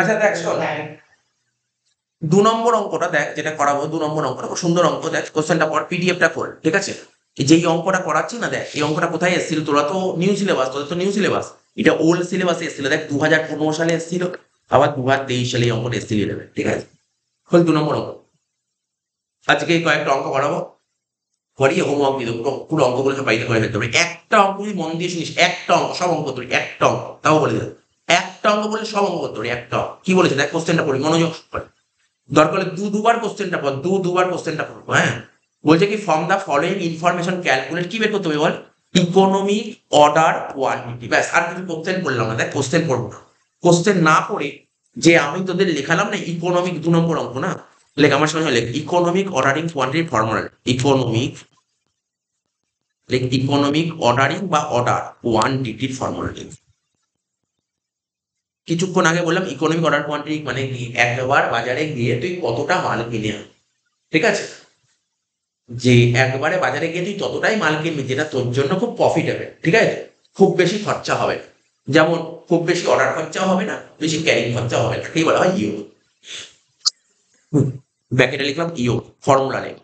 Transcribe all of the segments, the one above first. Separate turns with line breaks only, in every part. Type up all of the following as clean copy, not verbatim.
আচ্ছা দেখ শোন, 2 নম্বর অঙ্কটা দেখ, যেটা করাবো 2 নম্বর অঙ্কটা খুব সুন্দর অঙ্ক। দেখ কোশ্চেনটা পর, পিডিএফটা খোল, ঠিক আছে? যেই অঙ্কটা করাচ্ছি না, দেখ এই অঙ্কটা কোথায় এসেছিল, তোরা তো নিউ সিলেবাস, তোদের তো নিউ সিলেবাস, এটা ওল্ড সিলেবাসে এসেছিল। দেখ 2015 সালে এসেছিল, আবার 2023 সালে এই অঙ্কটা এসেছিল, ঠিক আছে? খোল 2 নম্বর অঙ্ক। আজকে এই কয়েকটা অঙ্ক করাবো, করিয়ে হোমওয়ার্ক দিয়ে দেবো, পুরো পুরো অঙ্কগুলো সব বাইরে করে ফেলতে হবে। একটা অঙ্ক যদি মন দিয়ে শুনিস, একটা অঙ্ক, সব অঙ্ক তোর একটা অঙ্ক, তাও বলে দেবে একটা অঙ্ক বলে সব অঙ্ক তোর একটা অঙ্ক। কি বলেছে দেখ, কোশ্চেনটা পড়ি মনোযোগ করে। দরকার হলে দুবার কোশ্চেনটা পড়, দুবার কোশ্চেনটা পড়বো, হ্যাঁ? বলছে কি, from the following information calculate, কি বের করতে হবে বল? ইকোনমিক অর্ডার কোয়ান্টিটি, ব্যাস। আর কিছু কোশ্চেন পড়লাম না, দেখ কোশ্চেন পড়বো না। কোশ্চেন না পড়ে যে আমি তোদের লেখালাম না ইকোনমিক 2 নম্বর অঙ্ক, না লেখ আমার সঙ্গে, লেখ economic ordering quantity formula, economic, লেখ ইকোনমিক অর্ডারিং বা অর্ডার কোয়ান্টিটির ফর্মুলা লেখ। কিছুক্ষণ আগে বললাম ইকোনমিক অর্ডার কোয়ান্টিটি মানে কি, একবার বাজারে গিয়ে তুই কতটা মাল কিনে আন, ঠিক আছে? যে একবারে বাজারে গিয়ে তুই ততটাই মাল কিনবি যেটা তোর জন্য খুব প্রফিটেবল, ঠিক আছে? খুব বেশি খরচা হবে না, যেমন খুব বেশি অর্ডার খরচাও হবে না, বেশি ক্যারিং খরচাও হবে না, কি বলা হয় ইউ। ব্যাকেটে লিখলাম ইউ, ফর্মুলা নেই।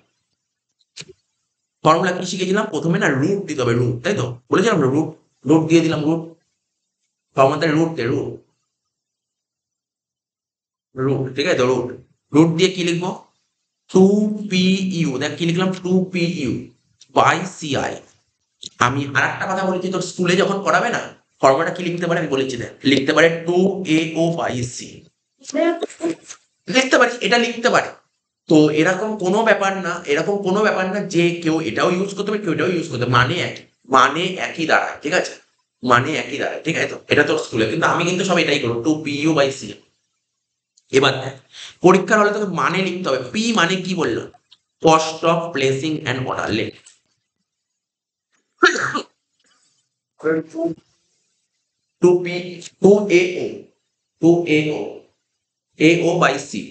ফর্মুলা কি শিখেছিলাম প্রথমে, না রুট দিতে হবে, রুট, তাই তো বলেছিলাম, রুট, রুট দিয়ে দিলাম, রুট ফর্মুলাতে রুট দে, রুট, রুট, ঠিক আছে? রুট, রুট দিয়ে কি লিখবো? 2PU, দেখ কি লিখলাম, 2PU বাই সিআই। আমি আর একটা কথা বলেছি, তোর স্কুলে যখন পড়াবে না, ফর্মুলাটা কি লিখতে পারে আমি বলেছি, দেখ লিখতে পারে 2AO বাই সি, লিখতে পারি, এটা লিখতে পারে। তো এরকম কোনো ব্যাপার না, এরকম কোনো ব্যাপার না যে কেউ এটাও ইউজ করতে পারে, কেউ এটাও ইউজ করতে পারে, মানে একই, মানে একই দাঁড়ায়, ঠিক আছে? মানে একই দাঁড়ায়, ঠিক আছে? তো এটা তোর স্কুলে, কিন্তু আমি কিন্তু সব এটাই করবো, 2PU বাই সি। এবার দেখ, পরীক্ষার হলে তোকে মানে লিখতে হবে। পি মানে কি বললো? Cost of placing and order, লেখ 2P, 2AO, 2AO, AO by C.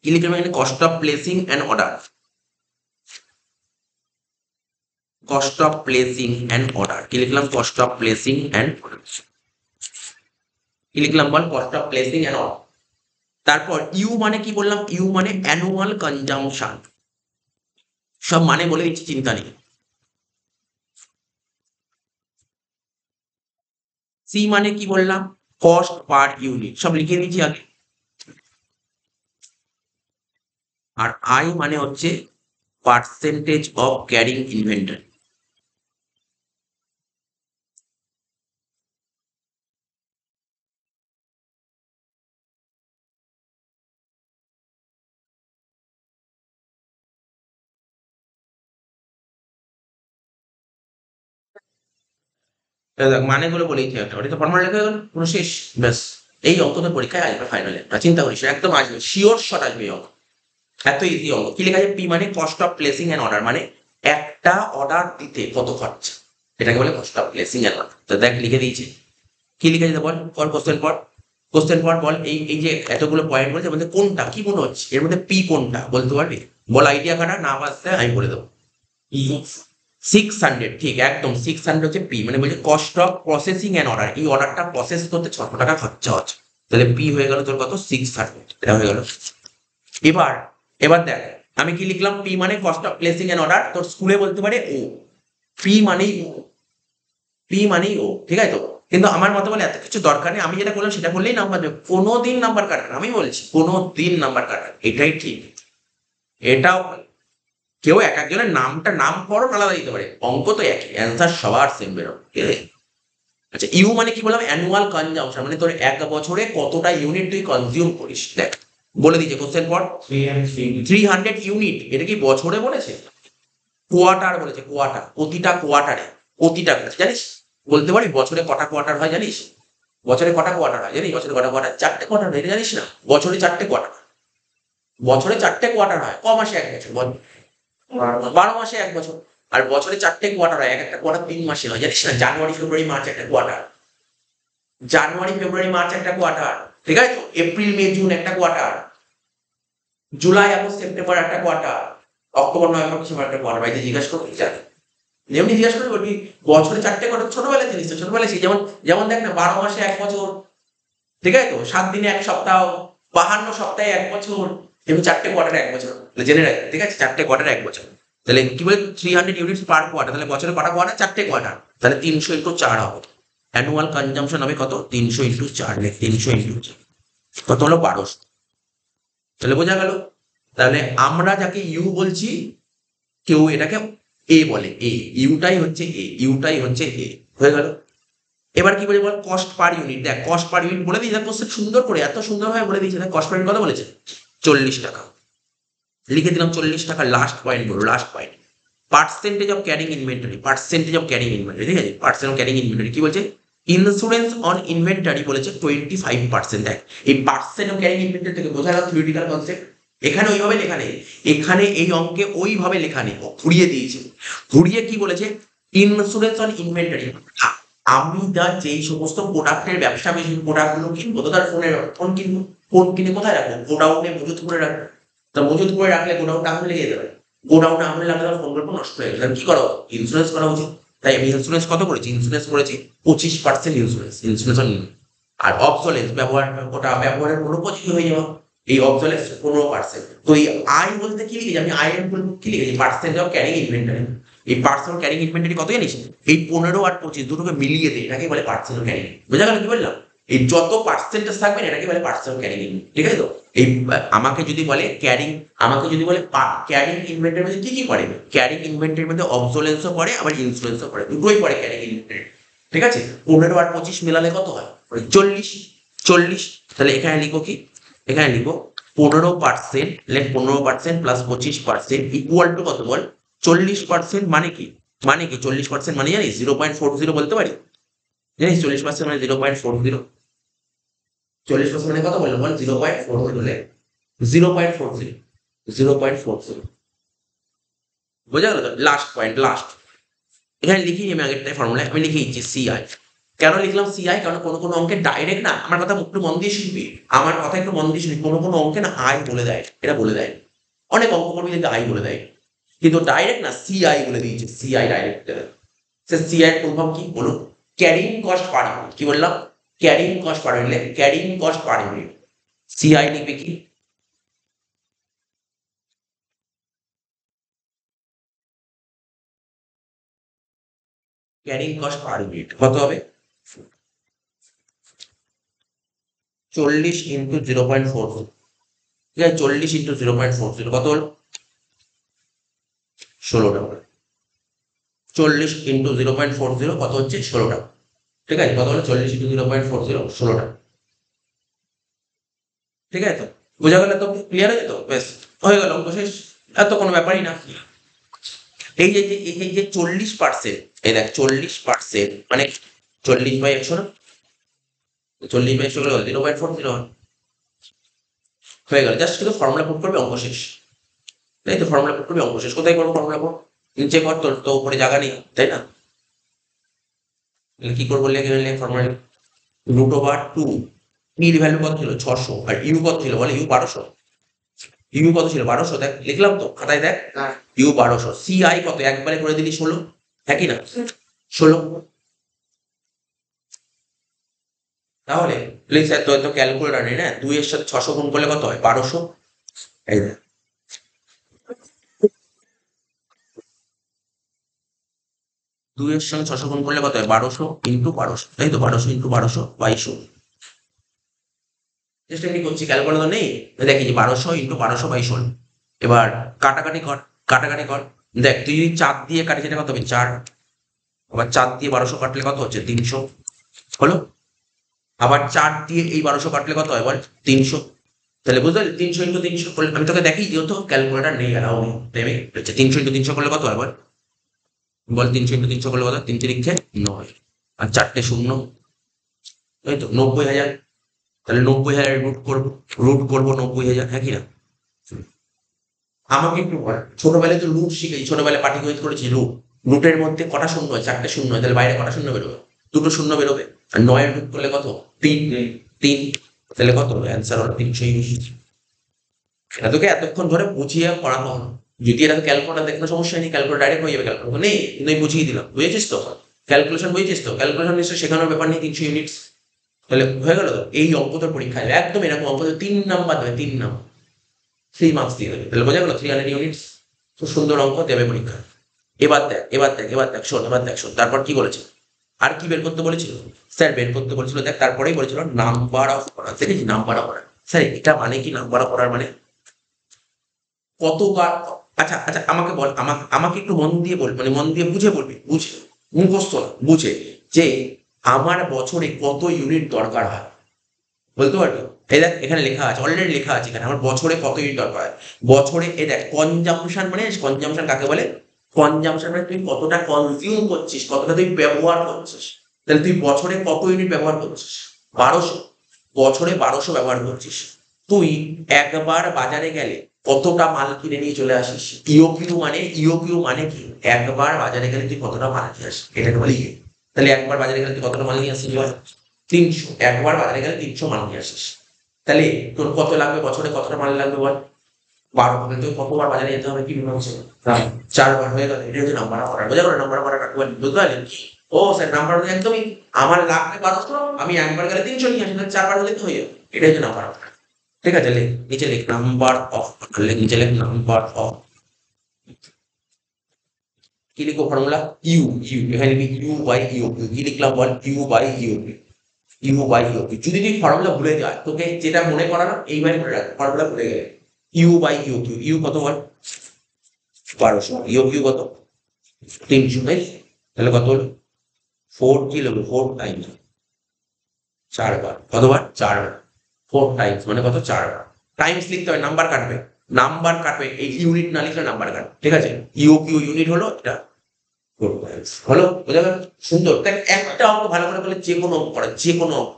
কি লিখলাম এখানে? Cost of placing and order, cost of placing and order, কি লিখলাম? Cost of placing and order, কি লিখলাম বল? Cost of placing and order. তারপর ইউ মানে কি বললাম? ইউ মানে অ্যানুয়াল কনজাম্পশন, সব মানে বলে দিচ্ছি, চিন্তা নেই। সি মানে কি বললাম? কস্ট পার ইউনিট, সব লিখে দিয়েছি আগে। আর আই মানে হচ্ছে পার্সেন্টেজ অফ ক্যারিং ইনভেন্টরি। মানেগুলো বলেই একটা, ওটা তো ফর্মাল লেখা গেল, পুরো শেষ, ব্যাস। এই অঙ্ক তো পরীক্ষায় আসবে, ফাইনালে চিন্তা করিস না, একদম আসবে, শিওর শট আসবে এই অঙ্ক। এত ইজি অঙ্ক। কি লেখা আছে? পি মানে cost of placing an order, মানে একটা অর্ডার দিতে কত খরচা, এটাকে বলে cost of placing an order. তো দেখ লিখে দিয়েছি, কি লিখে দিতে বল, পর কোশ্চেন পর, কোশ্চেন পর বল। এই এই যে এতগুলো পয়েন্ট বলছে, এর মধ্যে কোনটা কি মনে হচ্ছে, এর মধ্যে পি কোনটা বলতে পারবি? বল, আইডিয়া কাটা, না বাজতে আমি বলে দেবো। 600, ঠিক একদম 600 হচ্ছে পি, মানে বলছে cost of processing an order, এই অর্ডারটা প্রসেস করতে 600 টাকা খরচা হচ্ছে। তাহলে পি হয়ে গেল তোর কত? 600, এটা হয়ে গেল। এবার, এবার দেখ আমি কি লিখলাম? পি মানে cost of placing N order, তোর স্কুলে বলতে পারে ও, পি মানেই ও, পি মানেই ও, ঠিক আছে তো? কিন্তু আমার মতে বলে এত কিছু দরকার নেই, আমি যেটা করলাম সেটা করলেই নাম্বার দেবে, কোনোদিন নাম্বার কাটান, আমি বলছি কোনোদিন নাম্বার কাটান, এটাই ঠিক। এটাও কেউ এক একজনের নামটা নামকরণ আলাদা দিতে পারে, অঙ্ক তো একই, অ্যান্সার সবার সেম বেরোবে, ঠিক আছে? আচ্ছা, ইউ মানে কি বললাম? অ্যানুয়াল কনজাম্পশন, মানে তোর এক বছরে কতটা ইউনিট তুই কনজিউম করিস। দেখ বলে দিচ্ছে কোশ্চেন পর, 300 ইউনিট, এটা কি বছরে বলেছে? কোয়ার্টার বলেছে, কোয়ার্টার, প্রতিটা কোয়ার্টারে, প্রতিটা, জানিস বলতে পারি বছরে কটা কোয়ার্টার হয় জানিস? বছরে কটা কোয়ার্টার হয় জানিস? বছরে কটা কোয়ার্টার? 4টে কোয়ার্টার হয়, এটা জানিস না? বছরে 4টে কোয়ার্টার, বছরে 4টে কোয়ার্টার হয়। ক মাসে এক বছর? 12 মাসে এক বছর। আর বছরে 4টে কোয়ার্টার হয়, এক একটা কোয়ার্টার 3 মাসে হয়, জানিস না? জানুয়ারি ফেব্রুয়ারি মার্চ একটা কোয়ার্টার, জানুয়ারি ফেব্রুয়ারি মার্চ একটা কোয়ার্টার, ঠিক আছে তো? এপ্রিল মে জুন একটা কোয়ার্টার, জুলাই আগস্ট সেপ্টেম্বর একটা কোয়ার্টার, অক্টোবর নভেম্বর ডিসেম্বর একটা কোয়ার্টার। বাড়িতে জিজ্ঞাসা করবি, জানি যেমনি জিজ্ঞাসা করবি বলবি বছরে 4টে কোয়ার্টার, ছোটবেলায় জিনিস তো, ছোটবেলায় যেমন, যেমন দেখ না 12 মাসে এক বছর, ঠিক আছে তো 7 দিনে 1 সপ্তাহ, 52 সপ্তাহে 1 বছর, এবং 4টে কোয়ার্টারে 1 বছর, জেনে রাখবে। ঠিক আছে, 4টে কোয়ার্টারে 1 বছর, তাহলে কি বলে 300 ইউনিটস পার কোয়ার্টার, তাহলে বছরে কটা কোয়ার্টার? 4টে কোয়ার্টার, তাহলে 300 ইন্টু 4 হবে। অ্যানুয়াল কনজাম্পশন হবে কত? 300 ইন্টু 4, 300 ইন্টু 4 কত হলো? 1200। তাহলে বোঝা গেল। তাহলে আমরা যাকে ইউ বলছি, কেউ এটাকে এ বলে, এ, ইউটাই হচ্ছে এ, ইউটাই হচ্ছে এ, হয়ে গেল। এবার কি বলে বল? Cost per unit. দেখ কস্ট পার ইউনিট বলে দিয়েছে কোশ্চেন, সুন্দর করে, এত সুন্দরভাবে বলে দিয়েছে। দেখ কস্ট পার ইউনিট কত বলেছে? 40 টাকা। লিখে দিলাম 40 টাকা। লাস্ট পয়েন্ট বলো, last point, percentage of carrying inventory, percentage of carrying inventory. ঠিক আছে, পার্সেন্ট অফ ক্যারিং ইনভেন্টরি কি বলছে? ইন্স্যুরেন্স অন ইনভেন্টরি বলেছে 25%। দেখ এই পার্সেন্ট অফ ক্যারিং ইনভেন্টরি থেকে বোঝা গেল থিওরিটিক্যাল কনসেপ্ট। এখানে ওইভাবে লেখা নেই, এখানে এই অঙ্কে ওইভাবে লেখা নেই, ঘুরিয়ে দিয়েছে। ঘুরিয়ে কি বলেছে? Insurance on inventory. আমি যেই সমস্ত প্রোডাক্টের ব্যবসা বেশি, প্রোডাক্টগুলো কিনবো, তো তার ফোন কিনবো, ফোন কিনে কোথায় রাখবো? গোডাউনে মজুত করে রাখবো। তা মজুত করে রাখলে গোডাউনটা আগুন লেগে যেতে পারে, গোডাউনে আগুন লাগলে তার ফোনগুলো নষ্ট হয়ে গেল, কি করা? ইন্স্যুরেন্স করা উচিত। তাই আমি ইন্স্যুরেন্স কত করেছি? ইন্স্যুরেন্স করেছি 25% ইন্স্যুরেন্স, ইন্স্যুরেন্স অন। আর অবসোলেন্স, ওটা ব্যবহারের অনুপযোগী হয়ে যাওয়া, এই অবসোলেন্স 15%। তো এই আই বলতে কি লিখেছি আমি? আই এর কি লিখেছি? Percent of carrying inventory. এই পার্সেন্ট ক্যারিং ইনভেন্টরি কত জানিস? এই 15 আর 25 দুটোকে মিলিয়ে দেয়, এটাকে বলে পার্সেন্ট ক্যারিং। বোঝা গেল কি বললাম? এই যত পার্সেন্টেজ থাকবে এটাকে বলে পার্সেন্ট ক্যারিং। ঠিক আছে তো? এই আমাকে যদি বলে ক্যারিং, আমাকে যদি বলে ক্যারিং ইনভেন্টরির মধ্যে কি কি পড়ে? ক্যারিং ইনভেন্টরির মধ্যে অবসোলেন্সও পড়ে, আবার ইন্স্যুরেন্সও পড়ে, দুটোই পড়ে ক্যারিং ইনভেন্টরি। ঠিক আছে, 15 আর 25 মেলালে কত হয়? 40। 40। তাহলে এখানে লিখো কি? এখানে লিখো 15%, 15% প্লাস 25% ইকুয়াল টু কত বল? 40%। মানে কি? মানে কি 40% মানে জানিস? 0.40 বলতে পারি। জানিস 40% মানে 0.40? 40% মানে কত বললাম বল? 0.40, 0.40, 0.40। বোঝা গেল তো? Last point, last. এখানে লিখি আমি আগেরটাই ফর্মুলায় আমি লিখে দিচ্ছি সিআই। কেন লিখলাম সিআই? কারণ কোনো কোনো অঙ্কে ডাইরেক্ট না, আমার কথা একটু মন দিয়ে শুনবি, আমার কথা একটু মন দিয়ে শুনবি, কোনো কোনো অঙ্কে না আই বলে দেয়, এটা বলে দেয়। অনেক অঙ্ক করবি কিন্তু আই বলে দেয়, কিন্তু ডাইরেক্ট না, সিআই বলে দিয়েছে, সিআই ডাইরেক্ট। সে সিআই এর ফুল ফর্ম কি বলো? Carrying cost per unit. কি বললাম? Carrying cost per unit, carrying cost per unit. CI লিখবে কি? ক্যারিং কস্ট পার ইউনিট কত হবে? 40 ইন্টু 0.40। ঠিক আছে, 40 ইন্টু 0.40 কত হলো? 16 টাকা। 40 ইন্টু 0.40 কত হচ্ছে? 16 টাকা। ঠিক আছে, কত হলো? 40 ইন্টু 0.40, 16 টাকা। ঠিক আছে তো? বোঝা গেল তো? ক্লিয়ার হয়ে যেত? বেশ, হয়ে গেল, অঙ্ক শেষ। এত কোনো ব্যাপারই না। এই যে 40%, এই দেখ 40% মানে 40/100 না? 40/100 হলো 0.40 হয়ে গেল। জাস্ট শুধু ফর্মুলা পুট করবে, অঙ্ক শেষ। তাই তো? ফর্মুলা পুট করবে, অঙ্ক শেষ। কোথায় করবো ফর্মুলা পুট? নিচে কর, তোর তো উপরে জায়গা নেই, তাই না? কি করবো? লিখে ফর্মুলা √2। ইর ভ্যালু কত ছিল? 600। আর ইউ কত ছিল বলে? ইউ 1200। ইউ কত ছিল? 1200। দেখ লিখলাম তো খাতায়, দেখ ইউ 1200। সিআই কত? একবারে করে দিলি 16, একই না? 16। তাহলে প্লিজ এত এত ক্যালকুলেটার নেই না, 2 এর সাথে 600 গুণ করলে কত হয়? 1200। এই দেখ 2 এর সঙ্গে 600 গুণ করলে কত হয়? 1200 ইন্টু 1200, তাই তো? 1200 ইন্টু 1200, 2200। চেষ্টা কি করছি, ক্যালকুলেটর নেই? দেখি যে 1200 ইন্টু 1200, 2200। এবার কাটাকাটি কর, কাটাকাটি কর। দেখ তুই যদি 4 দিয়ে কাটিস এটা কত হবে? 4। আবার 4 দিয়ে 1200 কাটলে কত হচ্ছে? 300 হলো। আবার 4 দিয়ে এই 1200 কাটলে কত হয় বল? 300। তাহলে বুঝতে পারলি? 300 ইন্টু 300 করলে, আমি তোকে দেখি যেহেতু ক্যালকুলেটর নেই, এরাও নেই, নেবে 300 ইন্টু 300 করলে কত হয় বল? বল 300 ইন্টু 300 করলে কত? 3 তিরিক্ষে 9, আর 4টে শূন্য, তাই তো? 90,000। তাহলে 90,000 রুট করবো 90,000, হ্যাঁ কি না? আমাকে একটু বল, ছোটবেলায় তো রুট শিখেছি, ছোটবেলায় পাটিগণিত করেছি। রুটের মধ্যে কটা শূন্য হয়? 4টে শূন্য হয়, তাহলে বাইরে কটা শূন্য বেরোবে? 2টো শূন্য বেরোবে। আর 9 রুট করলে কত? 3। 3। তাহলে কত? অ্যান্সার হলো 320। এটা তোকে এতক্ষণ ধরে বুঝিয়ে পড়ানো হলো। যদি এটা ক্যালকুলেটার দেখলে সমস্যা নেই, ক্যালকুলেটার ডাইরেক্ট হয়ে যাবে। ক্যালকুলেটার নেই কিন্তু আমি বুঝিয়ে দিলাম, বুঝেছিস তো? ক্যালকুলেশন বুঝেছিস তো? ক্যালকুলেশন নিশ্চয়ই শেখানোর ব্যাপার নেই, 300 ইউনিটস। তাহলে হয়ে গেল। এই অঙ্ক তোর পরীক্ষায় একদম এরকম অঙ্ক 3 নাম্বার দেবে, 3 নাম্বার, 3 মার্কস দিয়ে দেবে। তাহলে বোঝা গেল 300 ইউনিটস। খুব সুন্দর অঙ্ক দেবে পরীক্ষা। এবার দেখ শোন, তারপর কি বলেছে, আর কি বের করতে বলেছিল? স্যার বের করতে বলেছিল, দেখ তারপরেই বলেছিল নাম্বার অফ অর্ডার। দেখেছি নাম্বার অফ অর্ডার। স্যার এটা মানে কি নাম্বার অফ অর্ডার মানে কতবার? আচ্ছা আচ্ছা, আমাকে বল, আমাকে আমাকে একটু মন দিয়ে বল, মানে মন দিয়ে বুঝে বলবি, বুঝে, মুখস্থ না, বুঝে, যে আমার বছরে কত ইউনিট দরকার হয়, বলতে পারবি? এই দেখ এখানে লেখা আছে, অলরেডি লেখা আছে এখানে, আমার বছরে কত ইউনিট দরকার হয়। বছরে এই দেখ কনজাম্পশন মানে, কনজাম্পশন কাকে বলে? কনজাম্পশন মানে তুই কতটা কনজিউম করছিস, কতটা তুই ব্যবহার করছিস। তাহলে তুই বছরে কত ইউনিট ব্যবহার করছিস? 1200। বছরে 1200 ব্যবহার করছিস। তুই একবার বাজারে গেলে কতটা মাল কিনে নিয়ে চলে আসিস? ইওকিউ মানে কি? একবার বাজারে গেলে তুই কতটা মাল নিয়ে আসিস, এটাকে বলে ইউ। তাহলে একবার বাজারে গেলে তুই কতটা মাল নিয়ে আসিস? 300। একবার বাজারে গেলে 300 মাল নিয়ে আসিস। তাহলে তোর কত লাগবে, বছরে কতটা মাল লাগবে বল? 12। তাহলে তুই কতবার বাজারে যেতে হবে কি মনে হচ্ছে? 4 বার হয়ে গেল। এটা হচ্ছে নাম্বার অফ অর্ডার। বোঝা গেল নাম্বার অফ অর্ডার কাকে বলে? বুঝতে পারলেন? ও স্যার নাম্বার একদমই, আমার লাগবে 1200, আমি একবার গেলে 300 নিয়ে আসি, তাহলে 4 বার হলে তো হয়ে যাবে। এটা হচ্ছে নাম্বার অফ অর্ডার। ঠিক আছে, লিখ নিচে, লিখ নাম্বার অফ অর্ডার, লিখ নিচে, লিখ নাম্বার অফ, কি লিখবো ফর্মুলা? ইউ, এখানে লিখবি ইউ বাই ইউ। কি লিখলাম বল? U by U. U by U. যদি তুই ফর্মুলা ভুলে যায়, তোকে যেটা মনে করানো এইবারে মনে রাখ, ফর্মুলা ভুলে গেলে ইউ বাই ইউ। ইউ কত বল? 1200। ইউ কত? 300, তাই? তাহলে কত হলো? 4 কি হলো? 4 টাইমস 4 বার। কতবার? 4 বার। 4 টাইমস মানে কত? 4 বার। টাইমস লিখতে হবে, নাম্বার কাটবে, এই ইউনিট না লিখলে নাম্বার কাটবে। ঠিক আছে, কিউ ইউনিট হলো এটা। 4 টাইমস হলো, বোঝা গেল? সুন্দর। দেখ একটা অঙ্ক ভালো করে বলে, যে কোনো অঙ্ক করা, যে কোনো অঙ্ক,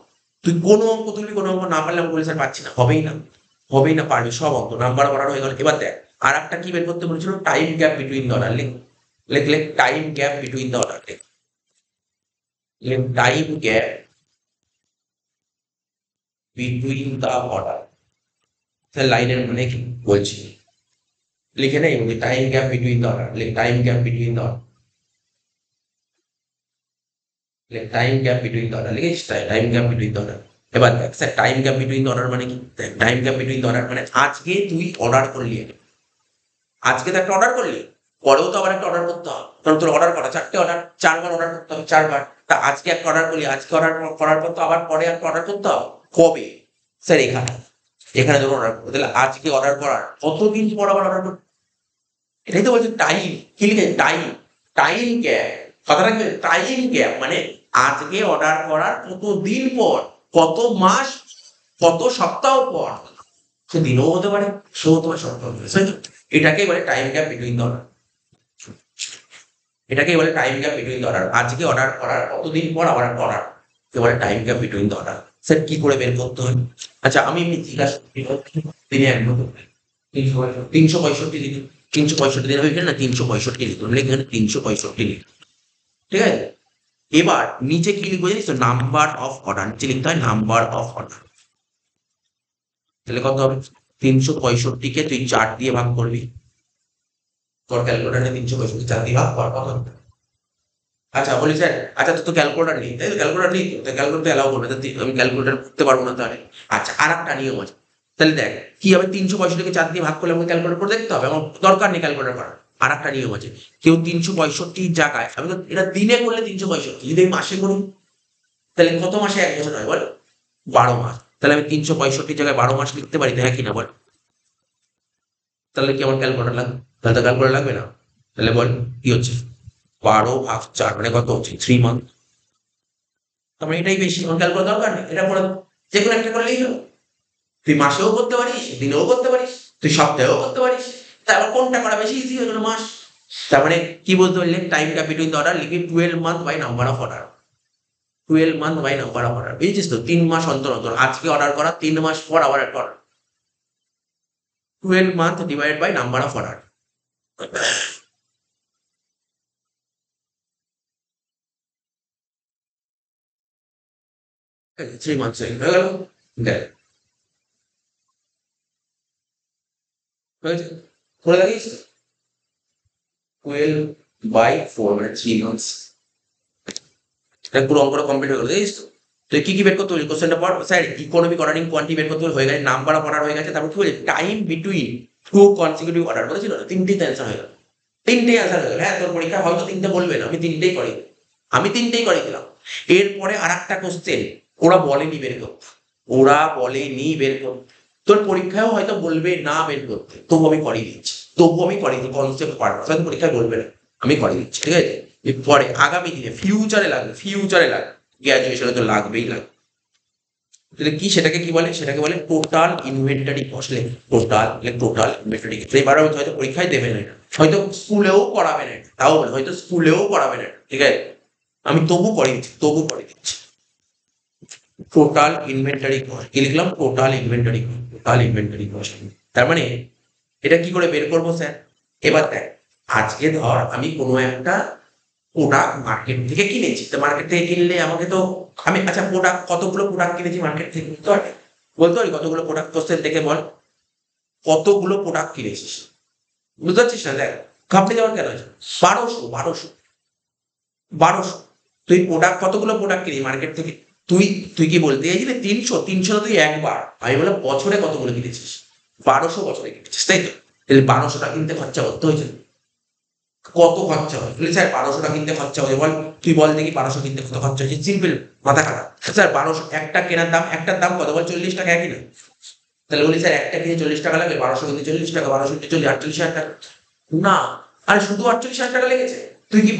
তুই কোনো অঙ্ক তুলবি, কোনো অঙ্ক না পারলে আমি বলি স্যার পাচ্ছি না, হবেই না, পারবি সব অঙ্ক। নাম্বার করার হয়ে গেল। এবার দেখ আর একটা কি বের করতে বলেছিল? Time gap between the order. লিখ, লিখ time gap between the order. লিখ time gap between the order. তাহলে লাইনের মানে কি বলছি, লিখে নেই time gap between the order. লিখ time gap between the order. Time gap between the order লিখেছিস? Time gap between the order. এবার দেখ sir time gap between the order মানে কি? Time gap between the order মানে আজকে তুই order করলি, আজকে তো একটা অর্ডার করলি, পরেও তো আবার একটা অর্ডার করতে হবে, কারণ তোর অর্ডার করা 4টে অর্ডার, 4 বার অর্ডার করতে হবে, 4 বার। তা আজকে একটা অর্ডার করলি, আজকে অর্ডার করার পর তো আবার পরে একটা অর্ডার করতে হবে। কবে? স্যার এখানে, এখানে যখন অর্ডার করবো, তাহলে আজকে অর্ডার করার কতদিন পর আবার অর্ডার করবো? এটাই তো বলছে টাইম। কি লিখে? Time, time gap. কথাটা কি? টাইম গ্যাপ মানে আজকে অর্ডার করার কতদিন পর, কত মাস, কত সপ্তাহ পর। সে দিনও হতে পারে, সে হতে পারে, সপ্তাহ হতে পারে। এটাকেই বলে time gap between the order. এটাকেই বলে time gap between the order. আজকে অর্ডার করার কতদিন পর আবার একটা অর্ডার, কে বলে time gap between the order. Sir কি করে বের করতে হয়? আচ্ছা আমি এমনি জিজ্ঞাসা করি, তিনি একদম 365 দিন, 365 দিন হবে এখানে না, 365 লিখলাম, লিখে এখানে 365 লিখ। ঠিক আছে, এবার নিচে কি লিখবো জানিস তো? Number of order. নিচে লিখতে হয় নাম্বার অফ অর্ডার। তাহলে কত হবে? 365-কে তুই 4 দিয়ে ভাগ করবি। তোর ক্যালকুলেটারে 365 4 দিয়ে ভাগ কর, কত হবে? আচ্ছা বলি স্যার, আচ্ছা তো ক্যালকুলেটার নেই, তাই তো? ক্যালকুলেটার নেই তো ক্যালকুলেটার অ্যালাউ করবে, আমি ক্যালকুলেটার করতে পারবো না তাহলে। আচ্ছা আর একটা নিয়ম আছে। তাহলে দেখ কি হবে, 365-কে 4 দিয়ে ভাগ করলে আমাকে ক্যালকুলেটার করে দেখতে হবে, আমার দরকার নেই ক্যালকুলেটার করার। আর একটা নিয়ম আছে, কেউ 365 জায়গায়, আমি তো এটা দিনে করলে 365, যদি আমি মাসে করি তাহলে কত মাসে 1 বছর হয় বল? 12 মাস। তাহলে আমি 365 জায়গায় 12 মাস লিখতে পারি, তো হ্যাঁ কিনা বল? তাহলে কি আমার ক্যালকুলেটার লাগবে? তাহলে তো ক্যালকুলেটার লাগবে না। তাহলে বল কি হচ্ছে? 12 ভাগ 4 মানে কত হচ্ছে? 3 মান্থ। তার মানে এটাই বেশি, আমার ক্যালকুলেটার দরকার নেই, এটা করে দেবো। যে কোনো একটা করলেই হলো। তুই মাসেও করতে পারিস, দিনেও করতে পারিস, তুই সপ্তাহেও করতে পারিস। তারপর কোনটা করা বেশি ইজি হয়ে গেল? মাস। তার মানে কি বলতে পারলে? Time gap between the order লিখবি 12 month by number of order. 12 month by number of order, বুঝেছিস তো? 3 মাস অন্তর অন্তর, আজকে অর্ডার করা 3 মাস পর আবার একটা order. 12 month divided by number of order. 3 months হয়ে গেল। দেখ হয়েছে, করে দেখিস। 12/4 মানে 3 মান্থস। এটা পুরো অঙ্কটা কমপ্লিট হয়ে গেল, দেখিস তো? তো কি কি বের করতে বলি কোশ্চেনটা পর স্যার ইকোনমিক অর্ডারিং কোয়ান্টি বের করতে হয়ে গেছে, নাম্বার অফ অর্ডার হয়ে গেছে, তারপর কি বলি time between two consecutive order বলেছিল না, তিনটেই অ্যান্সার হয়ে গেল, তিনটেই অ্যান্সার হয়ে গেল। হ্যাঁ তোর পরীক্ষা হয়তো তিনটে বলবে না, আমি তিনটেই করে দিলাম। এরপরে আর একটা কোশ্চেন ওরা বলেনি বের করতে, ওরা বলেনি বের করতে, তোর পরীক্ষায়ও হয়তো বলবে না বের করতে, তবু আমি করিয়ে দিচ্ছি, কনসেপ্ট পারপাস হয়তো পরীক্ষায় বলবে না, আমি করিয়ে দিচ্ছি, ঠিক আছে। এরপরে আগামী দিনে ফিউচারে লাগবে, গ্র্যাজুয়েশনে তো লাগবেই লাগবে। তাহলে কি সেটাকে কি বলে, সেটাকে বলে total inventory cost. Total inventory cost. এবার হয়তো পরীক্ষায় দেবে না, হয়তো স্কুলেও করাবে না, তাও বলে হয়তো স্কুলেও করাবে না, ঠিক আছে। আমি তবু করে দিচ্ছি টোটাল ইনভেন্টরি কস্ট। কি লিখলাম? Total inventory cost. তার মানে এটা কি করে বের করবো স্যার? এবার দেখ, আজকে ধর আমি কোনো একটা প্রোডাক্ট মার্কেট থেকে কিনেছি, তো মার্কেট থেকে কিনলে আমাকে তো আমি আচ্ছা কতগুলো প্রোডাক্ট কিনেছি মার্কেট থেকে বলতে পারি কতগুলো প্রোডাক্ট কোশ্চেন দেখে বল, কতগুলো প্রোডাক্ট কিনেছিস? বুঝতে পারছিস না? দেখ ঘাপটে যাওয়ার কেন আছে? 1200 তুই প্রোডাক্ট কতগুলো প্রোডাক্ট কিনি মার্কেট থেকে? তুই তুই কি বলতে চাইছিলি 300 তুই একবার, আমি বললাম বছরে কতগুলো কিনেছিস? 1200 বছরে কিনেছিস, তাই তো? তাহলে 1200টা কিনতে খরচা করতে হয়েছে, কত খরচা হয়? বলে স্যার 1200টা কিনতে খরচা হয়েছে, বল তুই বল দেখি 1200 কিনতে কত খরচা হয়েছে? সিম্পল, মাথা খারাপ। স্যার 1200 একটা কেনার দাম, একটার দাম কত? বল 40 টাকা, একই না? তাহলে বলি স্যার একটা কিনে 40 টাকা লাগে, 1200 কিনতে 40 টাকা, 1200 কিনতে 48,000 টাকা। না, আরে শুধু 48,000 টাকা লেগেছে? তুই কি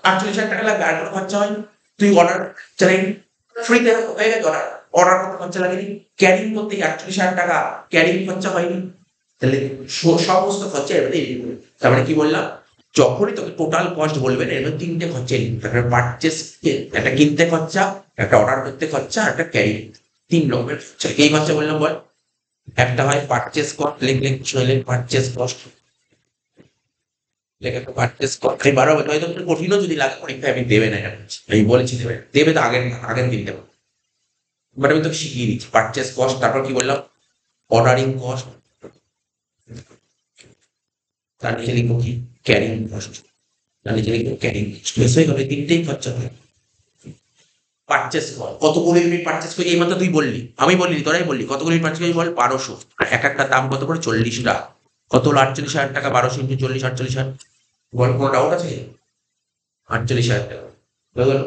48,000 টাকা লাগবে, আর কোনো খরচা হয়নি? তুই অর্ডার চালাইনি, ফ্রিতে হয়ে গেছে অর্ডার, অর্ডার করতে খরচা লাগেনি, ক্যারিং করতে 48,000 টাকা ক্যারিং খরচা হয়নি। তাহলে সমস্ত খরচা এর মধ্যে এলিমিনেট করবে। তার মানে কি বললাম, যখনই তোকে টোটাল কস্ট বলবেন এর মধ্যে তিনটে খরচা এলিমিনেট, একটা পারচেস, একটা কিনতে খরচা, একটা অর্ডার করতে খরচা, আর একটা ক্যারিং, 3 রকমের খরচা। এই খরচা বললাম বল, একটা হয় পারচেস কস্ট, লিখলেন পারচেস কস্ট, লেখা একটা পারচেস কস্ট। আমি বারবার বলছি হয়তো কঠিনও যদি লাগে পরীক্ষায় আমি দেবে না, আমি বলেছি দেবে তো আগের আগের দিন দেবো, বাট আমি তোকে শিখিয়ে দিচ্ছি পারচেস কস্ট। তারপর কি বললাম? অর্ডারিং কস্ট, তার নিচে লিখবো কি? ক্যারিং কস্ট, তার নিচে লিখবো ক্যারিং কস্ট। হয়ে গেলে তিনটেই খরচা হয়। পারচেস কর, কতগুলো ইউনিট পারচেস করি এই মাত্র তুই বললি, আমি বলিনি, তোরাই বললি কতগুলো ইউনিট পারচেস করি বল? 1200। এক একটা দাম কত করে? 40 টাকা। কত হলো? 48,000 টাকা। 1200 ইন্টু 40, 48,000। বল কোনো ডাউট আছে? 48,000 টাকা হয়ে গেল।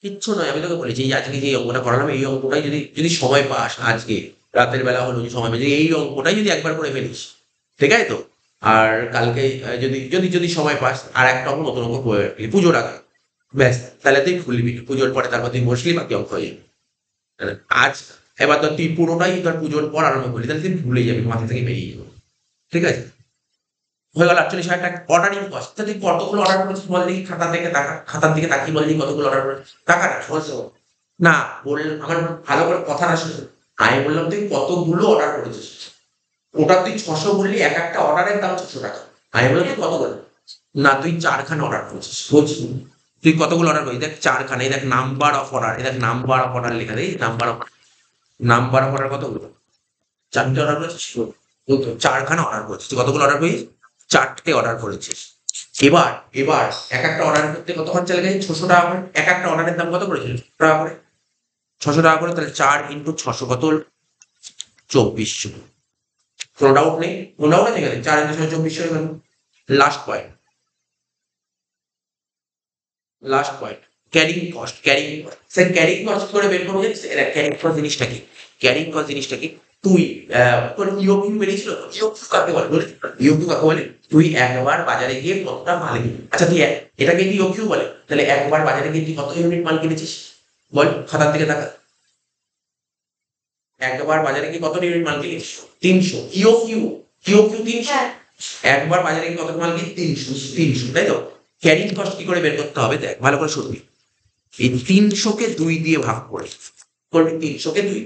কিচ্ছু নয়, আমি তোকে বলেছি এই আজকে যে অঙ্কটা করালাম এই অঙ্কটাই যদি যদি সময় পাস, আজকে রাতের বেলা হলো যদি সময় পাস, এই অঙ্কটাই যদি একবার করে ফেলিস, ঠিক আছে তো? আর কালকে যদি যদি যদি সময় পাস আর একটা অঙ্ক নতুন অঙ্ক করে ফেলি পুজোর আগে, ব্যাস তাহলে তুই ভুলবি, পুজোর পরে তারপর তুই বসলি বাকি অঙ্ক হয়ে যাবে। আজ এবার তো তুই পুরোটাই তোর পুজোর পর আরম্ভ করলি, তাহলে তুই ভুলে যাবি, মাথা থেকে বেরিয়ে যাবে, ঠিক আছে? হয়ে গেল 48,000 টাকা অর্ডারিং কস্ট। তা তুই কতগুলো অর্ডার করেছিস বল দেখি, খাতার দিকে তাকিয়ে বল দেখি কতগুলো অর্ডার করেছিস। টাকা না সমস্যা না, বললাম আমার ভালো করে কথা না শুনে, আমি বললাম তুই কতগুলো অর্ডার করেছিস, ওটা তুই 600 বললি, এক একটা অর্ডারের দাম 600 টাকা। আমি বললাম তুই কতগুলো? না তুই 4খানা অর্ডার করেছিস, বলছি তুই কতগুলো অর্ডার করেছিস? দেখ 4খানা, এই দেখ নাম্বার অফ অর্ডার, এই দেখ নাম্বার অফ অর্ডার লেখা, দেখ নাম্বার অফ অর্ডার কতগুলো? 4টে অর্ডার করেছিস, 4খানা অর্ডার করেছিস। তুই কতগুলো অর্ডার করেছিস? 4টে অর্ডার করেছিস। এবার এবার এক একটা অর্ডার করতে কত খরচা লেগেছে? 600 টাকা করে। এক একটা অর্ডারের দাম কত করেছিল? 600 টাকা করে। 600 টাকা করে, তাহলে 4 ইন্টু 600 কত হল? 2400। কোনো ডাউট নেই? কোনো ডাউট আছে এখানে? 4 ইন্টু 6 2400 হয়ে গেল। Last point, carrying cost. Sir carrying cost করে বের করবো জানিস? ক্যারিং কস্ট জিনিসটা কি? ক্যারিং কস্ট জিনিসটা কি? তুই তোর ইওকিউ বেরিয়েছিল তো, ইওকিউ কাকে বলে? ইওকিউ কাকে বলে? তুই একবার বাজারে গিয়ে কতটা মাল কিনে, আচ্ছা তুই এটাকে ইওকিউ বলে, তাহলে একবার বাজারে গিয়ে তুই কত ইউনিট মাল কিনেছিস বল? খাতার দিকে তাকা, একবার বাজারে গিয়ে কত ইউনিট মাল কিনেছিস? 300। ইওকিউ 300। একবার বাজারে গিয়ে কত মাল কিনে? 300, তাই তো? ক্যারিং কস্ট কি করে বের করতে হবে দেখ ভালো করে শুনবি। এই 300-কে 2 দিয়ে ভাগ করে করবি, 300-কে 2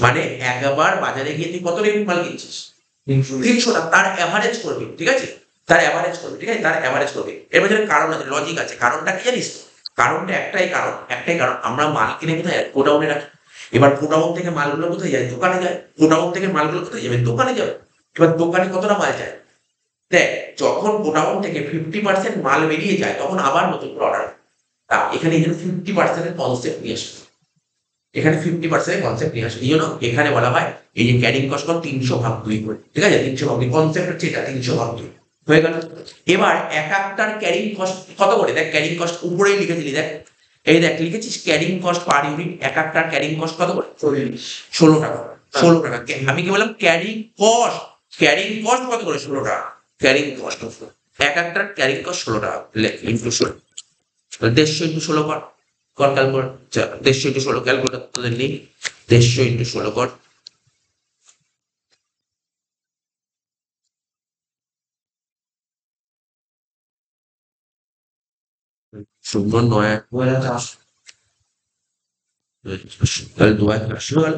মানে একবার বাজারে গিয়ে তুই কত ইউনিট মাল কিনছিস? 300 না, তার অ্যাভারেজ করবি, ঠিক আছে? তার অ্যাভারেজ করবি, ঠিক আছে? তার অ্যাভারেজ করবি। এর মধ্যে কারণ আছে, লজিক আছে। কারণটা কি জানিস? কারণটা একটাই কারণ, আমরা মাল কিনে কোথায়? গোডাউনে রাখি। এবার গোডাউন থেকে মালগুলো কোথায় যায়? দোকানে যায়। গোডাউন থেকে মালগুলো কোথায় যাবে? দোকানে যাবে। এবার দোকানে কতটা মাল যায়? দেখ যখন গোডাউন থেকে 50% মাল বেরিয়ে যায় তখন আবার নতুন করে অর্ডার, এখানে 50% কনসেপ্ট নিয়ে আসবে, এখানে 50% কনসেপ্ট নিয়ে আসবে। এই জন্য এখানে বলা হয় এই যে ক্যারিং কস্ট 300/2 করে, ঠিক আছে? 300/2 কনসেপ্ট হচ্ছে এটা, 300/2 হয়ে গেল। এবার এক একটার ক্যারিং কস্ট কত করে দেখ, ক্যারিং কস্ট উপরেই লিখেছিলি দেখ, এই দেখ লিখেছিস ক্যারিং কস্ট পার ইউনিট, এক একটার ক্যারিং কস্ট কত করে? 16 টাকা। 16 টাকা। আমি কি বললাম? ক্যারিং কস্ট, ক্যারিং কস্ট কত করে? 16 টাকা। ক্যারিং কস্ট এক একটার ক্যারিং কস্ট 16 টাকা, লেখ ইন্টু 16, 150 ইন্টু 16 কর, কর ক্যালকুলেট, 150 ইন্টু 16 ক্যালকুলেটার তোদের নেই, 150 ইন্টু 16 কর, শূন্য 9, তাহলে 2080 হয়ে গেল।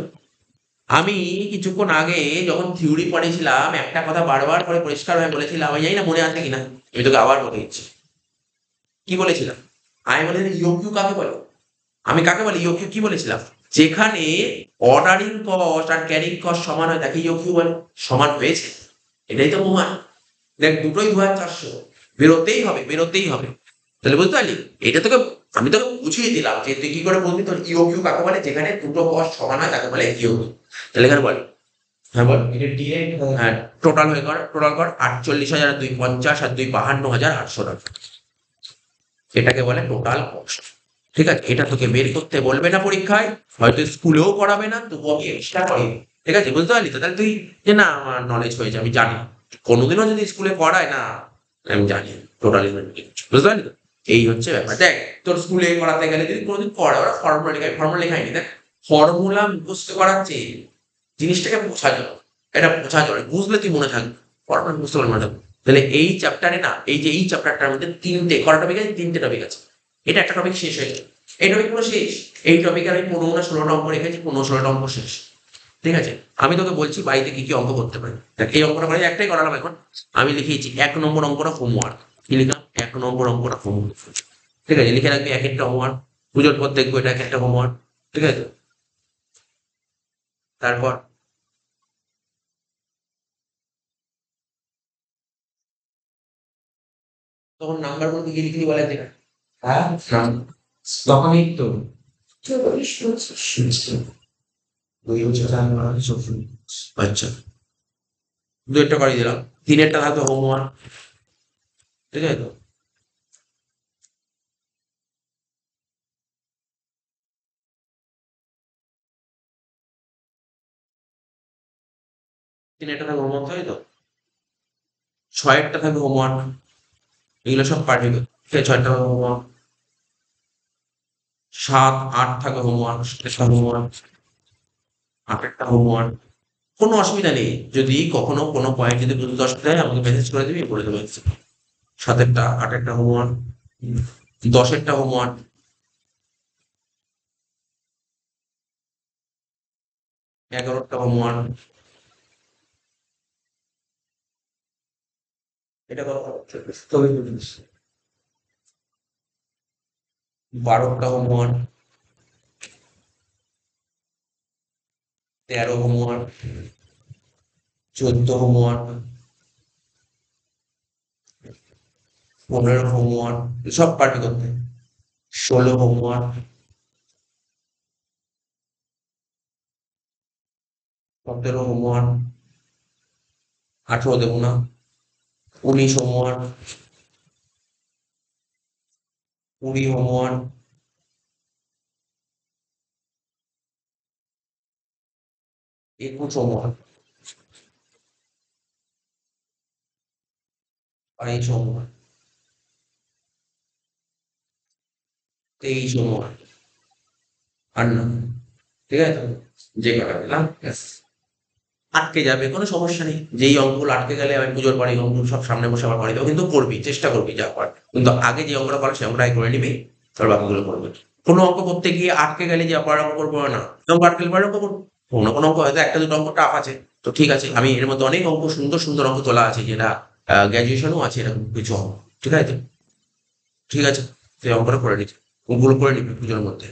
আমি কিছুক্ষণ আগে যখন থিওরি পড়েছিলাম একটা কথা বারবার করে পরিষ্কার হয়ে বলেছিলাম, আমি জানি না মনে আছে কিনা, আমি তোকে আবার বলে দিচ্ছি। কি বলেছিলাম? আমি বলেছিলাম ইওকিউ কাকে বলে? আমি কাকে বলি ইওকিউ? কি বলেছিলাম? যেখানে অর্ডারিং কস্ট আর ক্যারিং কস্ট সমান হয় তাকে ইওকিউ বলে। সমান হয়েছে, এটাই তো প্রমাণ। দেখ দুটোই 2400, বেরোতেই হবে, বেরোতেই হবে। তাহলে বুঝতে পারলি? এটা তোকে আমি তোকে বুঝিয়ে দিলাম যে তুই কি করে বলবি তোর ইওকিউ কাকে বলে, যেখানে দুটো কস্ট সমান হয় তাকে বলে ইওকিউ। তাহলে এখানে বল, হ্যাঁ বল।
এটা ডিরেক্ট
হ্যাঁ, টোটাল হয়ে কর, টোটাল কর 48,250 আর 52,800 টাকা, এটাকে বলে টোটাল কস্ট। ঠিক আছে? এটা তোকে বের করতে বলবে না পরীক্ষায়, হয়তো স্কুলেও করাবে না, তবু আমি এক্সট্রা করি। ঠিক আছে? বুঝতে পারলি তো? তাহলে তুই যে না আমার নলেজ হয়েছে, আমি জানি। কোনোদিনও যদি স্কুলে করায় না, আমি জানি টোটাল ইনভেন্টরি, বুঝতে পারলি তো? এই হচ্ছে ব্যাপার। দেখ তোর স্কুলে করাতে গেলে যদি কোনোদিন পড়ে ওরা ফর্মুলা লেখায়, ফর্মুলা লেখায়নি। দেখ ফর্মুলা মুখস্থ করাচ্ছে, জিনিসটাকে বোঝা যাবে, এটা বোঝা যাবে, বুঝলে তুই মনে থাকবে, ফর্মুলা মুখস্থ করে মনে থাকবে। তাহলে এই চ্যাপ্টারে না, এই যে এই চ্যাপ্টারটার মধ্যে কটা টপিক আছে? 3টে টপিক আছে। এটা একটা টপিক শেষ হয়ে গেল, এই টপিক পুরো শেষ। এই টপিকে আমি 15 না 16টা অঙ্ক রেখেছি, 15-16টা অঙ্ক শেষ। ঠিক আছে? আমি তোকে বলছি বাড়িতে কি কি অঙ্ক করতে পারি। দেখ এই অঙ্কটা করে একটাই করালাম এখন। আমি লিখেছি 1 নম্বর অঙ্কটা হোমওয়ার্ক। কি লিখলাম? 1 নম্বর অঙ্কটা হোমওয়ার্ক। ঠিক আছে? লিখে রাখবি এক একটা হোমওয়ার্ক, পুজোর পর দেখবো এটা এক একটা হোমওয়ার্ক। ঠিক আছে? তারপর তখন নাম্বার গুলো কি লিখলি বলে যেটা,
হ্যাঁ
নাম-
তখনই তো
দুই হচ্ছে 4, আচ্ছা, দুইটা করে দিলাম, তিনেরটা থাকবে হোমওয়ার্ক। ঠিক আছে তো? তিনেরটা থাকবে হোমওয়ার্ক, তাই তো? 6-এরটা থাকবে হোমওয়ার্ক, এগুলো সব পাঠিয়ে দেবে। ঠিক আছে? 6-টা হোমওয়ার্ক, 7-8 থাকবে হোমওয়ার্ক, 7-টা হোমওয়ার্ক, 8-এরটা হোমওয়ার্ক। কোনো অসুবিধা নেই, যদি কখনো কোনো পয়েন্ট যদি বুঝতে অসুবিধা হয় আমাকে মেসেজ করে দিবি, বলে দেবো। 7-এরটা, 8-এরটা হোমওয়ার্ক, 10-এরটা হোমওয়ার্ক, 11-টা হোমওয়ার্ক, এটা কত হচ্ছে?
তবে
12টা হোমওয়ার্ক, 13 হোমওয়ার্ক, 14 হোমওয়ার্ক, 15 হোমওয়ার্ক, সব পার্টি করতে। 16 হোমওয়ার্ক, 17 হোমওয়ার্ক, 18 দেবো না, 19 homework, 20 homework, 21 homework, 22 homework, 23 homework. আর না, ঠিক আছে তো? যে কটা দিলাম ব্যাস। আটকে যাবে, কোনো সমস্যা নেই। যেই অঙ্কগুলো আটকে গেলে আমি পুজোর পরে এই অঙ্কগুলো সব সামনে বসে আবার করে দেবো, কিন্তু করবি, চেষ্টা করবি যা কর। কিন্তু আগে যে অঙ্কটা করে সে অঙ্কটাই করে নিবি, তোর বাকিগুলো করবি। কোনো অঙ্ক করতে গিয়ে আটকে গেলে যে পরের অঙ্ক করবো না, অঙ্ক আটকে গেলে পরের অঙ্ক করবো। কোনো কোনো অঙ্ক হয়তো একটা দুটো অঙ্ক টাফ আছে, তো ঠিক আছে, আমি এর মধ্যে অনেক অঙ্ক, সুন্দর সুন্দর অঙ্ক তোলা আছে, যেটা গ্র্যাজুয়েশনও আছে এরকম কিছু অঙ্ক। ঠিক আছে? ঠিক আছে, সেই অঙ্কটা করে নিচ্ছি, ওগুলো করে নিবি পুজোর মধ্যে।